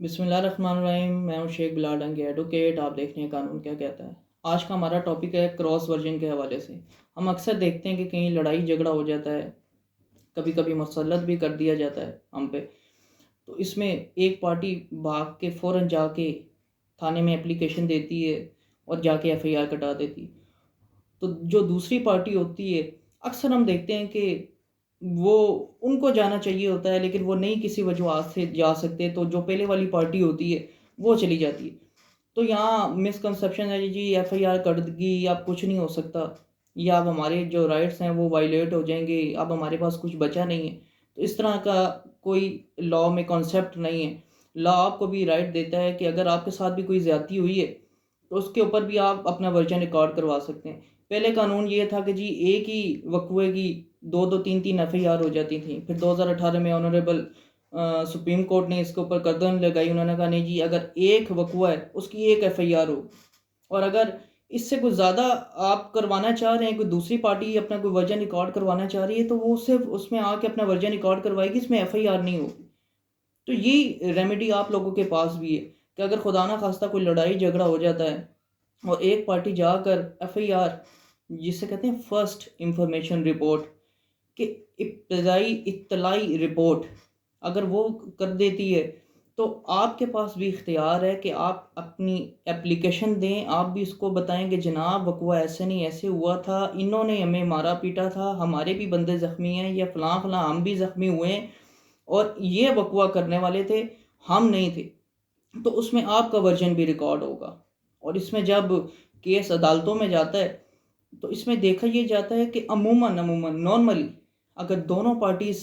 بسم اللہ الرحمن الرحیم۔ میں ہوں شیخ بلال ڈنگی ایڈوکیٹ۔ آپ دیکھ رہے ہیں قانون کیا کہتا ہے۔ آج کا ہمارا ٹاپک ہے کراس ورژن کے حوالے سے۔ ہم اکثر دیکھتے ہیں کہ کہیں لڑائی جھگڑا ہو جاتا ہے، کبھی کبھی مسلط بھی کر دیا جاتا ہے ہم پہ، تو اس میں ایک پارٹی بھاگ کے فوراً جا کے تھانے میں اپلیکیشن دیتی ہے اور جا کے ایف آئی آر کٹا دیتی ہے۔ تو جو دوسری پارٹی ہوتی ہے، اکثر ہم دیکھتے ہیں کہ وہ ان کو جانا چاہیے ہوتا ہے لیکن وہ نہیں کسی وجوہات سے جا سکتے، تو جو پہلے والی پارٹی ہوتی ہے وہ چلی جاتی ہے۔ تو یہاں مسکنسیپشن ہے جی ایف آئی آر کٹ گی، اب کچھ نہیں ہو سکتا، یا اب ہمارے جو رائٹس ہیں وہ وائلیٹ ہو جائیں گے، اب ہمارے پاس کچھ بچا نہیں ہے۔ تو اس طرح کا کوئی لا میں کانسیپٹ نہیں ہے۔ لا آپ کو بھی رائٹ دیتا ہے کہ اگر آپ کے ساتھ بھی کوئی زیادتی ہوئی ہے تو اس کے اوپر بھی آپ اپنا ورژن ریکارڈ کروا سکتے ہیں۔ پہلے قانون یہ تھا کہ جی ایک ہی وقوعے کی دو دو تین تین ایف آئی آر ہو جاتی تھیں۔ پھر 2018 میں آنریبل سپریم کورٹ نے اس کے اوپر گردن لگائی، انہوں نے کہا نہیں جی اگر ایک وقوعہ ہے اس کی ایک ایف آئی آر ہو، اور اگر اس سے کچھ زیادہ آپ کروانا چاہ رہے ہیں، کوئی دوسری پارٹی اپنا کوئی ورژن ریکارڈ کروانا چاہ رہی ہے تو وہ صرف اس میں آ کے اپنا ورژن ریکارڈ کروائے گی، اس میں ایف آئی آر نہیں ہوگی۔ تو یہ ریمیڈی آپ لوگوں کے پاس بھی ہے کہ اگر خدا نہ خواستہ کوئی لڑائی جھگڑا ہو جاتا ہے اور ایک پارٹی جا کر ایف آئی آر، جسے کہتے ہیں فرسٹ انفارمیشن رپورٹ، کہ ابتدائی اطلاعی رپورٹ اگر وہ کر دیتی ہے تو آپ کے پاس بھی اختیار ہے کہ آپ اپنی اپلیکیشن دیں، آپ بھی اس کو بتائیں کہ جناب وقوع ایسے نہیں ایسے ہوا تھا، انہوں نے ہمیں مارا پیٹا تھا، ہمارے بھی بندے زخمی ہیں، یا فلاں فلاں ہم بھی زخمی ہوئے ہیں اور یہ وقوع کرنے والے تھے، ہم نہیں تھے۔ تو اس میں آپ کا ورژن بھی ریکارڈ ہوگا۔ اور اس میں جب کیس عدالتوں میں جاتا ہے تو اس میں دیکھا یہ جاتا ہے کہ عموماً نارملی اگر دونوں پارٹیز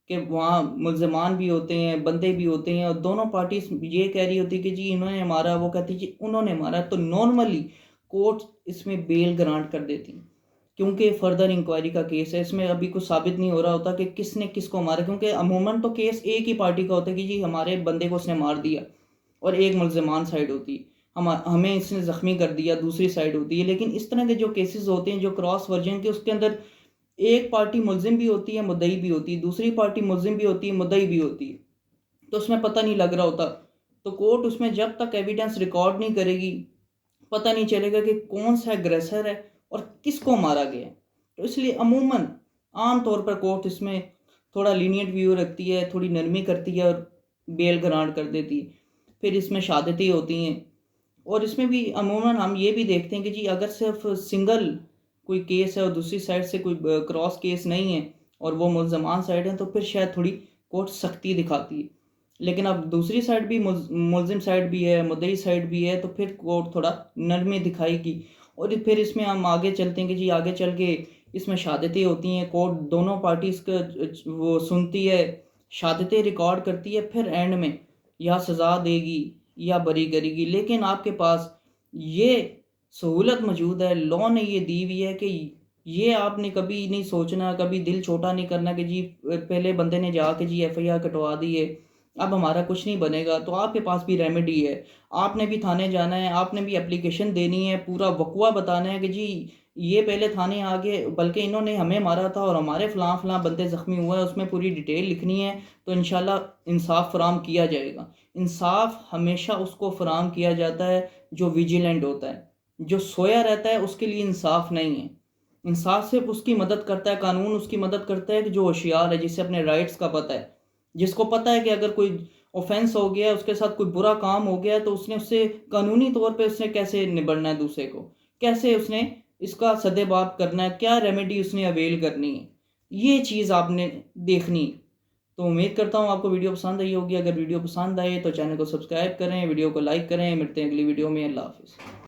کے وہاں ملزمان بھی ہوتے ہیں، بندے بھی ہوتے ہیں، اور دونوں پارٹیز یہ کہہ رہی ہوتی کہ جی انہوں نے مارا، وہ کہتی جی انہوں نے مارا، تو نارملی کورٹ اس میں بیل گرانٹ کر دیتی ہیں، کیونکہ فردر انکوائری کا کیس ہے، اس میں ابھی کچھ ثابت نہیں ہو رہا ہوتا کہ کس نے کس کو مارا، کیونکہ عموماً تو کیس ایک ہی پارٹی کا ہوتا ہے کہ جی ہمارے بندے کو اس نے مار دیا، اور ایک ملزمان سائڈ ہوتی ہے، ہمیں اس نے زخمی کر دیا دوسری سائڈ ہوتی ہے۔ لیکن اس طرح کے جو کیسز ہوتے ہیں جو کراس ورژن کے، اس کے اندر ایک پارٹی ملزم بھی ہوتی ہے، مدعی بھی ہوتی ہے، دوسری پارٹی ملزم بھی ہوتی ہے، مدعی بھی ہوتی ہے، تو اس میں پتہ نہیں لگ رہا ہوتا۔ تو کورٹ اس میں جب تک ایویڈنس ریکارڈ نہیں کرے گی پتہ نہیں چلے گا کہ کون سا اگریسر ہے اور کس کو مارا گیا ہے۔ تو اس لیے عموماً عام طور پر کورٹ اس میں تھوڑا لینیٹ ویو رکھتی ہے، تھوڑی نرمی کرتی ہے اور بیل گرانٹ کر دیتی ہے۔ پھر اس میں شہادتیں ہوتی ہیں، اور اس میں بھی عموماً ہم یہ بھی دیکھتے ہیں کہ جی اگر صرف سنگل کوئی کیس ہے اور دوسری سائڈ سے کوئی کراس کیس نہیں ہے اور وہ ملزمان سائڈ ہیں تو پھر شاید تھوڑی کورٹ سختی دکھاتی ہے۔ لیکن اب دوسری سائڈ بھی ملزم سائڈ بھی ہے، مدعی سائڈ بھی ہے، تو پھر کورٹ تھوڑا نرمی دکھائے گی۔ اور پھر اس میں ہم آگے چلتے ہیں کہ جی آگے چل کے اس میں شہادتیں ہوتی ہیں، کورٹ دونوں پارٹیز کا وہ سنتی ہے، شہادتیں ریکارڈ کرتی ہے، پھر اینڈ میں یا سزا دے گی یا بری کرے گی۔ لیکن آپ کے پاس یہ سہولت موجود ہے، لا نے یہ دی ہوئی ہے کہ یہ آپ نے کبھی نہیں سوچنا، کبھی دل چھوٹا نہیں کرنا کہ جی پہلے بندے نے جا کے جی ایف آئی آر کٹوا دی ہے، اب ہمارا کچھ نہیں بنے گا۔ تو آپ کے پاس بھی ریمیڈی ہے، آپ نے بھی تھانے جانا ہے، آپ نے بھی اپلیکیشن دینی ہے، پورا وقوع بتانا ہے کہ جی یہ پہلے تھانے آگے بلکہ انہوں نے ہمیں مارا تھا اور ہمارے فلاں فلاں بندے زخمی ہوئے ہیں، اس میں پوری ڈیٹیل لکھنی ہے، تو انشاءاللہ انصاف فراہم کیا جائے گا۔ انصاف ہمیشہ اس کو فراہم کیا جاتا ہے جو ویجیلنٹ ہوتا ہے، جو سویا رہتا ہے اس کے لیے انصاف نہیں ہے۔ انصاف صرف اس کی مدد کرتا ہے، قانون اس کی مدد کرتا ہے کہ جو ہوشیار ہے، جسے اپنے رائٹس کا پتہ ہے، جس کو پتہ ہے کہ اگر کوئی اوفینس ہو گیا، اس کے ساتھ کوئی برا کام ہو گیا، تو اس نے اس سے قانونی طور پہ اس نے کیسے نبڑنا ہے، دوسرے کو کیسے اس نے اس کا سدباب کرنا ہے، کیا ریمیڈی اس نے اویل کرنی ہے، یہ چیز آپ نے دیکھنی ہے۔ تو امید کرتا ہوں آپ کو ویڈیو پسند آئی ہوگی۔ اگر ویڈیو پسند آئے تو چینل کو سبسکرائب کریں، ویڈیو کو لائک کریں۔ ملتے ہیں اگلی ویڈیو میں۔ اللہ حافظ۔